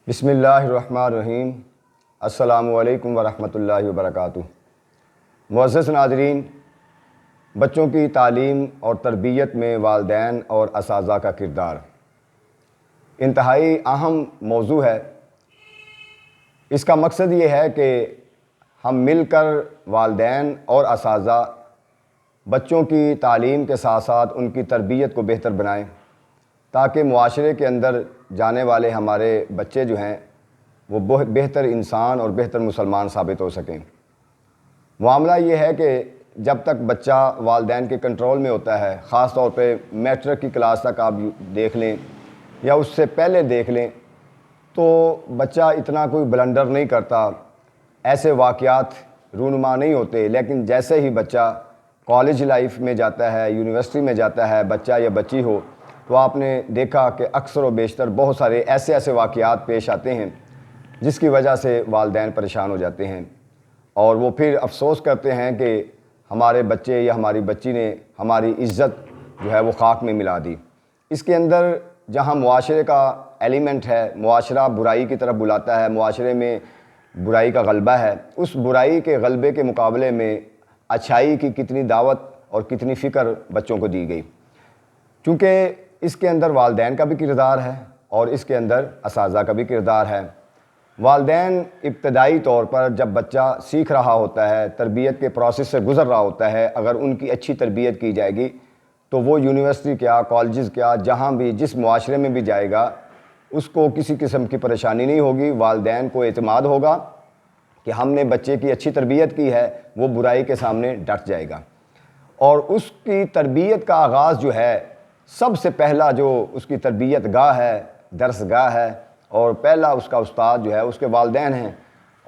بسم اللہ الرحمن الرحیم۔ السلام علیکم ورحمۃ اللہ وبرکاتہ۔ معزز ناظرین، بچوں کی تعلیم اور تربیت میں والدین اور اساتذہ کا کردار انتہائی اہم موضوع ہے۔ اس کا مقصد یہ ہے کہ ہم مل کر والدین اور اساتذہ بچوں کی تعلیم کے ساتھ ساتھ ان کی تربیت کو بہتر بنائیں، تاکہ معاشرے کے اندر جانے والے ہمارے بچے جو ہیں وہ بہتر انسان اور بہتر مسلمان ثابت ہو سکیں۔ معاملہ یہ ہے کہ جب تک بچہ والدین کے کنٹرول میں ہوتا ہے، خاص طور پہ میٹرک کی کلاس تک آپ دیکھ لیں یا اس سے پہلے دیکھ لیں، تو بچہ اتنا کوئی بلنڈر نہیں کرتا، ایسے واقعات رونما نہیں ہوتے۔ لیکن جیسے ہی بچہ کالج لائف میں جاتا ہے، یونیورسٹی میں جاتا ہے، بچہ یا بچی ہو، تو آپ نے دیکھا کہ اکثر و بیشتر بہت سارے ایسے واقعات پیش آتے ہیں جس کی وجہ سے والدین پریشان ہو جاتے ہیں، اور وہ پھر افسوس کرتے ہیں کہ ہمارے بچے یا ہماری بچی نے ہماری عزت جو ہے وہ خاک میں ملا دی۔ اس کے اندر جہاں معاشرے کا ایلیمنٹ ہے، معاشرہ برائی کی طرف بلاتا ہے، معاشرے میں برائی کا غلبہ ہے، اس برائی کے غلبے کے مقابلے میں اچھائی کی کتنی دعوت اور کتنی فکر بچوں کو دی گئی، چونکہ اس کے اندر والدین کا بھی کردار ہے اور اس کے اندر اساتذہ کا بھی کردار ہے۔ والدین ابتدائی طور پر جب بچہ سیکھ رہا ہوتا ہے، تربیت کے پروسیس سے گزر رہا ہوتا ہے، اگر ان کی اچھی تربیت کی جائے گی تو وہ یونیورسٹی کیا، کالجز کیا، جہاں بھی جس معاشرے میں بھی جائے گا اس کو کسی قسم کی پریشانی نہیں ہوگی۔ والدین کو اعتماد ہوگا کہ ہم نے بچے کی اچھی تربیت کی ہے، وہ برائی کے سامنے ڈٹ جائے گا، اور اس کی تربیت کا آغاز جو ہے، سب سے پہلا جو اس کی تربیت گاہ ہے، درس گاہ ہے، اور پہلا اس کا استاد جو ہے اس کے والدین ہیں،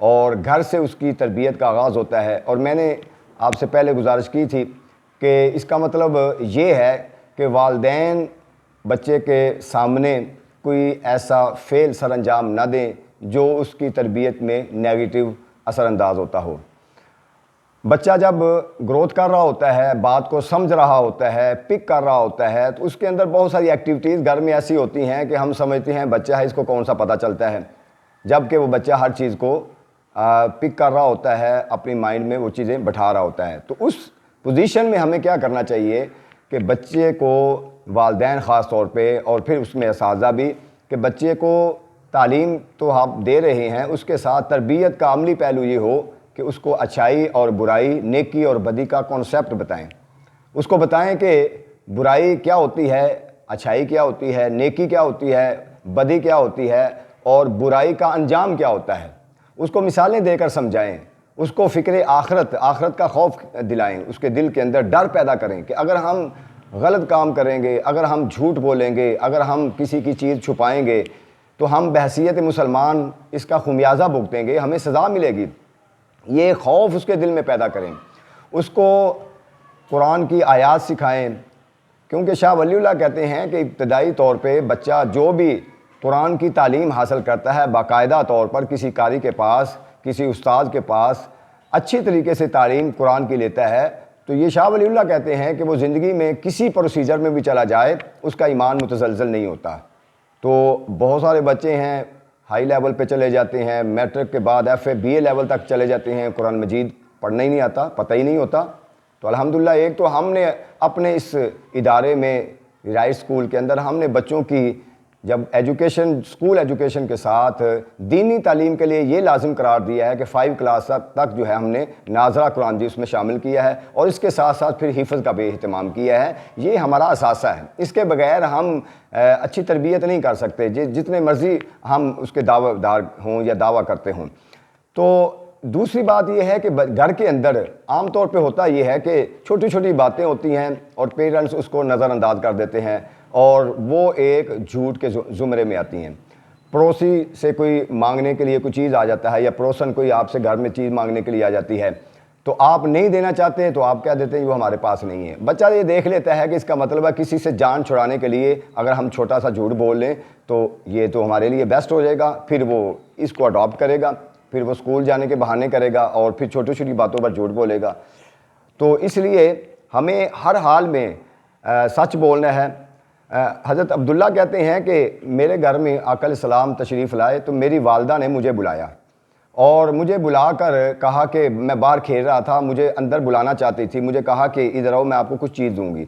اور گھر سے اس کی تربیت کا آغاز ہوتا ہے۔ اور میں نے آپ سے پہلے گزارش کی تھی کہ اس کا مطلب یہ ہے کہ والدین بچے کے سامنے کوئی ایسا فعل سر انجام نہ دیں جو اس کی تربیت میں نیگیٹو اثر انداز ہوتا ہو۔ بچہ جب گروتھ کر رہا ہوتا ہے، بات کو سمجھ رہا ہوتا ہے، پک کر رہا ہوتا ہے، تو اس کے اندر بہت ساری ایکٹیویٹیز گھر میں ایسی ہوتی ہیں کہ ہم سمجھتے ہیں بچہ ہے، اس کو کون سا پتہ چلتا ہے، جبکہ وہ بچہ ہر چیز کو پک کر رہا ہوتا ہے، اپنی مائنڈ میں وہ چیزیں بٹھا رہا ہوتا ہے۔ تو اس پوزیشن میں ہمیں کیا کرنا چاہیے کہ بچے کو والدین خاص طور پہ، اور پھر اس میں اساتذہ بھی، کہ بچے کو تعلیم تو آپ دے رہے ہیں، اس کے ساتھ تربیت کا عملی پہلو یہ ہو کہ اس کو اچھائی اور برائی، نیکی اور بدی کا کانسیپٹ بتائیں۔ اس کو بتائیں کہ برائی کیا ہوتی ہے، اچھائی کیا ہوتی ہے، نیکی کیا ہوتی ہے، بدی کیا ہوتی ہے، اور برائی کا انجام کیا ہوتا ہے۔ اس کو مثالیں دے کر سمجھائیں، اس کو فکر آخرت کا خوف دلائیں، اس کے دل کے اندر ڈر پیدا کریں کہ اگر ہم غلط کام کریں گے، اگر ہم جھوٹ بولیں گے، اگر ہم کسی کی چیز چھپائیں گے تو ہم بحیثیت مسلمان اس کا خمیازہ بھگتیں گے، ہمیں سزا ملے گی۔ یہ خوف اس کے دل میں پیدا کریں، اس کو قرآن کی آیات سکھائیں، کیونکہ شاہ ولی اللہ کہتے ہیں کہ ابتدائی طور پہ بچہ جو بھی قرآن کی تعلیم حاصل کرتا ہے، باقاعدہ طور پر کسی قاری کے پاس، کسی استاد کے پاس اچھی طریقے سے تعلیم قرآن کی لیتا ہے، تو یہ شاہ ولی اللہ کہتے ہیں کہ وہ زندگی میں کسی پروسیجر میں بھی چلا جائے اس کا ایمان متزلزل نہیں ہوتا۔ تو بہت سارے بچے ہیں ہائی لیول پہ چلے جاتے ہیں، میٹرک کے بعد F A B A level تک چلے جاتے ہیں، قرآن مجید پڑھنا ہی نہیں آتا، پتہ ہی نہیں ہوتا۔ تو الحمدللہ ایک تو ہم نے اپنے اس ادارے میں، رائٹ اسکول کے اندر، ہم نے بچوں کی جب اسکول ایجوکیشن کے ساتھ دینی تعلیم کے لیے یہ لازم قرار دیا ہے کہ 5 کلاس تک جو ہے ہم نے ناظرہ قرآن اس میں شامل کیا ہے، اور اس کے ساتھ ساتھ پھر حفظ کا بھی اہتمام کیا ہے۔ یہ ہمارا اثاثہ ہے، اس کے بغیر ہم اچھی تربیت نہیں کر سکتے، جتنے مرضی ہم اس کے دعوے دار ہوں یا دعویٰ کرتے ہوں۔ تو دوسری بات یہ ہے کہ گھر کے اندر عام طور پہ ہوتا یہ ہے کہ چھوٹی چھوٹی باتیں ہوتی ہیں اور پیرنٹس اس کو نظر انداز کر دیتے ہیں، اور وہ ایک جھوٹ کے زمرے میں آتی ہیں۔ پڑوسی سے کوئی مانگنے کے لیے کوئی چیز آ جاتا ہے، یا پڑوسن کوئی آپ سے گھر میں چیز مانگنے کے لیے آ جاتی ہے، تو آپ نہیں دینا چاہتے تو آپ کہہ دیتے ہیں وہ ہمارے پاس نہیں ہے۔ بچہ یہ دیکھ لیتا ہے کہ اس کا مطلب ہے کسی سے جان چھڑانے کے لیے اگر ہم چھوٹا سا جھوٹ بول لیں تو یہ تو ہمارے لیے بیسٹ ہو جائے گا، پھر وہ اس کو اڈاپٹ کرے گا، پھر وہ اسکول جانے کے بہانے کرے گا اور پھر چھوٹی چھوٹی باتوں پر جھوٹ بولے گا۔ تو اس لیے ہمیں ہر حال میں سچ بولنا ہے، حضرت عبداللہ کہتے ہیں کہ میرے گھر میں آقا علیہ السلام تشریف لائے تو میری والدہ نے مجھے بلایا اور مجھے بلا کر کہا کہ میں باہر کھیل رہا تھا, مجھے اندر بلانا چاہتی تھی, مجھے کہا کہ ادھر آؤ میں آپ کو کچھ چیز دوں گی.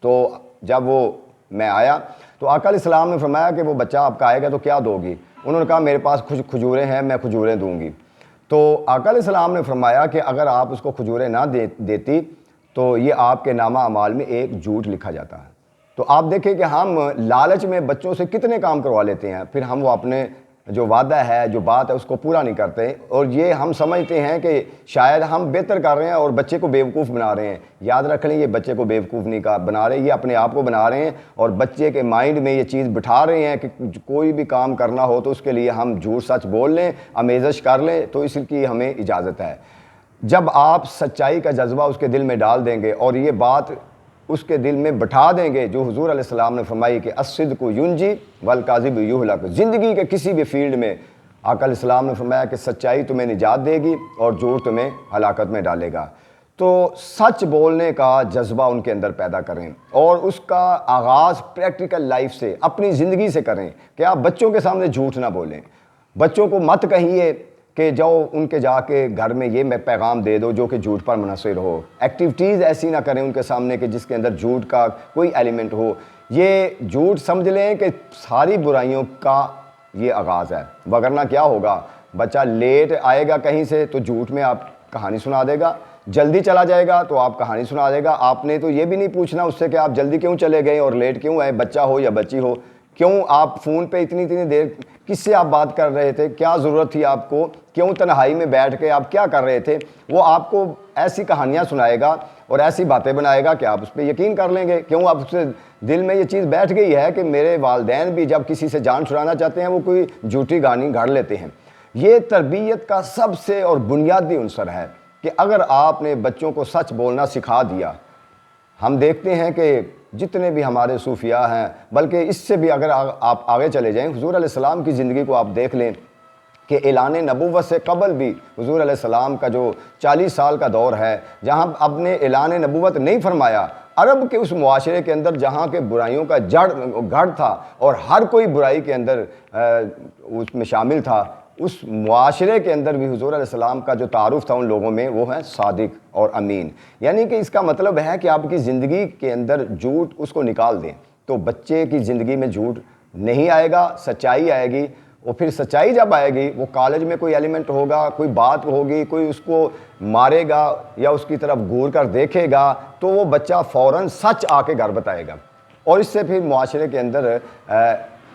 تو جب وہ میں آیا تو آقا علیہ السلام نے فرمایا کہ وہ بچہ آپ کا آئے گا تو کیا دو گی؟ انہوں نے کہا میرے پاس کھجوریں ہیں, میں کھجوریں دوں گی. تو آقا علیہ السلام نے فرمایا کہ اگر آپ اس کو کھجوریں نہ دیتی تو یہ آپ کے نامہ اعمال میں ایک جھوٹ لکھا جاتا ہے. تو آپ دیکھیں کہ ہم لالچ میں بچوں سے کتنے کام کروا لیتے ہیں, پھر ہم وہ اپنے جو وعدہ ہے, جو بات ہے, اس کو پورا نہیں کرتے, اور یہ ہم سمجھتے ہیں کہ شاید ہم بہتر کر رہے ہیں اور بچے کو بیوقوف بنا رہے ہیں. یاد رکھ لیں, یہ بچے کو بیوقوف نہیں بنا رہے, یہ اپنے آپ کو بنا رہے ہیں, اور بچے کے مائنڈ میں یہ چیز بٹھا رہے ہیں کہ کوئی بھی کام کرنا ہو تو اس کے لیے ہم جھوٹ سچ بول لیں, آمیزش کر لیں, تو اس کی ہمیں اجازت ہے. جب آپ سچائی کا جذبہ اس کے دل میں ڈال دیں گے اور یہ بات اس کے دل میں بٹھا دیں گے جو حضور علیہ السلام نے فرمائی کہ الصدق ینجی والکاذب یہلک, زندگی کے کسی بھی فیلڈ میں آقا علیہ السلام نے فرمایا کہ سچائی تمہیں نجات دے گی اور جھوٹ تمہیں ہلاکت میں ڈالے گا. تو سچ بولنے کا جذبہ ان کے اندر پیدا کریں اور اس کا آغاز پریکٹیکل لائف سے, اپنی زندگی سے کریں کہ آپ بچوں کے سامنے جھوٹ نہ بولیں. بچوں کو مت کہیے کہ جاؤ ان کے جا کے گھر میں یہ میں پیغام دے دو جو کہ جھوٹ پر منحصر ہو. ایکٹیویٹیز ایسی نہ کریں ان کے سامنے کہ جس کے اندر جھوٹ کا کوئی ایلیمنٹ ہو. یہ جھوٹ سمجھ لیں کہ ساری برائیوں کا یہ آغاز ہے, وگرنہ کیا ہوگا, بچہ لیٹ آئے گا کہیں سے تو جھوٹ میں آپ کہانی سنا دے گا, جلدی چلا جائے گا تو آپ کہانی سنا دے گا. آپ نے تو یہ بھی نہیں پوچھنا اس سے کہ آپ جلدی کیوں چلے گئے اور لیٹ کیوں آئے, بچہ ہو یا بچی ہو, کیوں آپ فون پہ اتنی دیر کس سے آپ بات کر رہے تھے, کیا ضرورت تھی آپ کو, کیوں تنہائی میں بیٹھ کے آپ کیا کر رہے تھے. وہ آپ کو ایسی کہانیاں سنائے گا اور ایسی باتیں بنائے گا کہ آپ اس پہ یقین کر لیں گے. کیوں, آپ اس سے دل میں یہ چیز بیٹھ گئی ہے کہ میرے والدین بھی جب کسی سے جان چھڑانا چاہتے ہیں وہ کوئی جھوٹی کہانی گھڑ لیتے ہیں. یہ تربیت کا سب سے اور بنیادی عنصر ہے کہ اگر آپ نے بچوں کو سچ بولنا سکھا دیا. ہم دیکھتے ہیں کہ جتنے بھی ہمارے صوفیاء ہیں, بلکہ اس سے بھی اگر آپ آگے چلے جائیں, حضور علیہ السلام کی زندگی کو آپ دیکھ لیں کہ اعلان نبوت سے قبل بھی حضور علیہ السلام کا جو 40 سال کا دور ہے جہاں اب نے اعلان نبوت نہیں فرمایا, عرب کے اس معاشرے کے اندر جہاں کے برائیوں کا گڑھ تھا اور ہر کوئی برائی کے اندر اس میں شامل تھا, اس معاشرے کے اندر بھی حضور علیہ السلام کا جو تعارف تھا ان لوگوں میں وہ ہے صادق اور امین. یعنی کہ اس کا مطلب ہے کہ آپ کی زندگی کے اندر جھوٹ اس کو نکال دیں تو بچے کی زندگی میں جھوٹ نہیں آئے گا, سچائی آئے گی. اور پھر سچائی جب آئے گی, وہ کالج میں کوئی ایلیمنٹ ہوگا, کوئی بات ہوگی, کوئی اس کو مارے گا یا اس کی طرف گور کر دیکھے گا تو وہ بچہ فوراً سچ آ کے گھر بتائے گا, اور اس سے پھر معاشرے کے اندر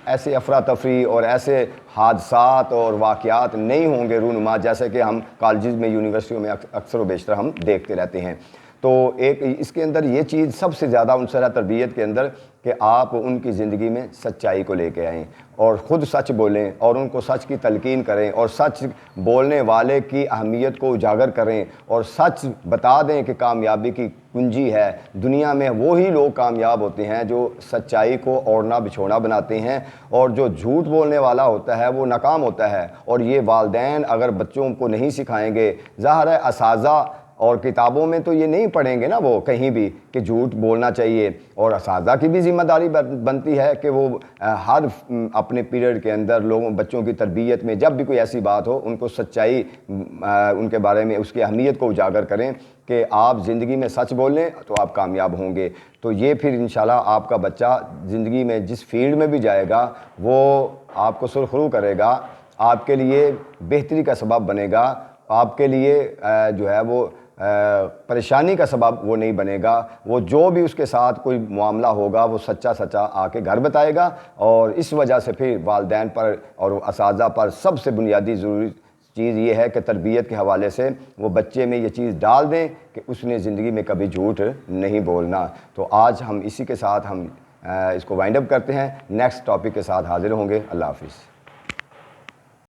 ایسے افراتفری اور ایسے حادثات اور واقعات نہیں ہوں گے رونما جیسے کہ ہم کالجز میں, یونیورسٹیوں میں اکثر و بیشتر ہم دیکھتے رہتے ہیں. تو ایک اس کے اندر یہ چیز سب سے زیادہ عنصر ہے تربیت کے اندر کہ آپ ان کی زندگی میں سچائی کو لے کے آئیں اور خود سچ بولیں اور ان کو سچ کی تلقین کریں اور سچ بولنے والے کی اہمیت کو اجاگر کریں اور سچ بتا دیں کہ کامیابی کی کنجی ہے. دنیا میں وہی لوگ کامیاب ہوتے ہیں جو سچائی کو اوڑھنا بچھوڑنا بناتے ہیں, اور جو جھوٹ بولنے والا ہوتا ہے وہ ناکام ہوتا ہے. اور یہ والدین اگر بچوں کو نہیں سکھائیں گے, ظاہر ہے اساتذہ اور کتابوں میں تو یہ نہیں پڑھیں گے نا وہ کہیں بھی کہ جھوٹ بولنا چاہیے, اور اساتذہ کی بھی ذمہ داری بنتی ہے کہ وہ ہر اپنے پیریڈ کے اندر بچوں کی تربیت میں جب بھی کوئی ایسی بات ہو ان کو سچائی ان کے بارے میں اس کی اہمیت کو اجاگر کریں کہ آپ زندگی میں سچ بولیں تو آپ کامیاب ہوں گے. تو یہ پھر انشاءاللہ آپ کا بچہ زندگی میں جس فیلڈ میں بھی جائے گا وہ آپ کو سرخرو کرے گا, آپ کے لیے بہتری کا سبب بنے گا, آپ کے لیے جو ہے وہ پریشانی کا سبب وہ نہیں بنے گا. وہ جو بھی اس کے ساتھ کوئی معاملہ ہوگا وہ سچا آ کے گھر بتائے گا. اور اس وجہ سے پھر والدین پر اور اساتذہ پر سب سے بنیادی ضروری چیز یہ ہے کہ تربیت کے حوالے سے وہ بچے میں یہ چیز ڈال دیں کہ اس نے زندگی میں کبھی جھوٹ نہیں بولنا. تو آج ہم اسی کے ساتھ ہم اس کو وائنڈ اپ کرتے ہیں, نیکسٹ ٹاپک کے ساتھ حاضر ہوں گے. اللہ حافظ.